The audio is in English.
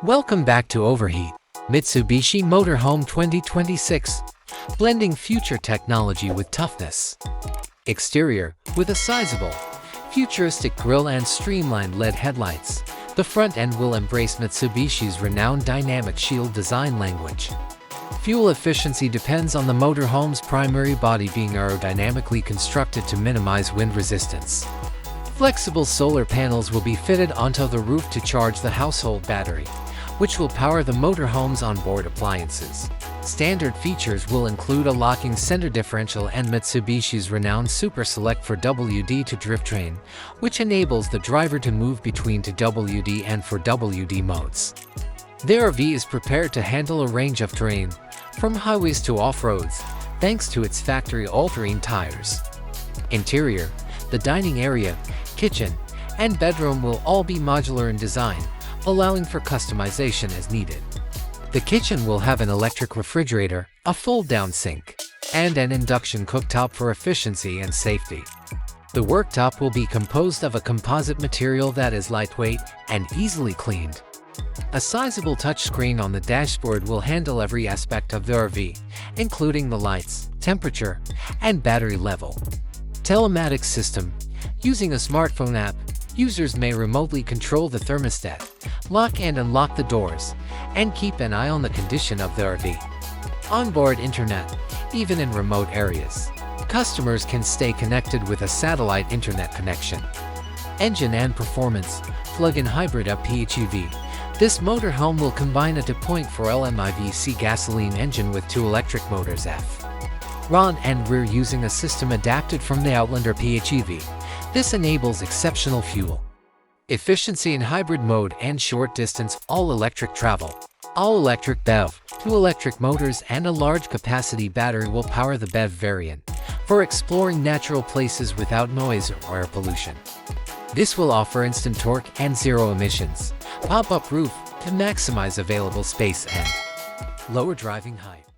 Welcome back to Overheat, Mitsubishi Motorhome 2026, blending future technology with toughness. Exterior, with a sizable, futuristic grille and streamlined LED headlights, the front end will embrace Mitsubishi's renowned dynamic shield design language. Fuel efficiency depends on the motorhome's primary body being aerodynamically constructed to minimize wind resistance. Flexible solar panels will be fitted onto the roof to charge the household battery, which will power the motorhome's onboard appliances. Standard features will include a locking center differential and Mitsubishi's renowned Super Select for WD to drivetrain, which enables the driver to move between to WD and 4WD modes. The RV is prepared to handle a range of terrain, from highways to off-roads, thanks to its factory all-terrain tires. Interior, the dining area, kitchen, and bedroom will all be modular in design, allowing for customization as needed. The kitchen will have an electric refrigerator, a fold-down sink, and an induction cooktop for efficiency and safety. The worktop will be composed of a composite material that is lightweight and easily cleaned. A sizable touchscreen on the dashboard will handle every aspect of the RV, including the lights, temperature, and battery level. Telematics System. Using a smartphone app, users may remotely control the thermostat, lock and unlock the doors, and keep an eye on the condition of the RV. Onboard Internet. Even in remote areas, customers can stay connected with a satellite internet connection. Engine and performance. Plug-in hybrid PHEV. This motorhome will combine a 2.4L MIVEC gasoline engine with two electric motors front and rear using a system adapted from the Outlander PHEV. This enables exceptional fuel efficiency in hybrid mode and short-distance all-electric travel. All-electric BEV, two electric motors and a large-capacity battery will power the BEV variant for exploring natural places without noise or air pollution. This will offer instant torque and zero emissions. Pop-up roof to maximize available space and lower driving height.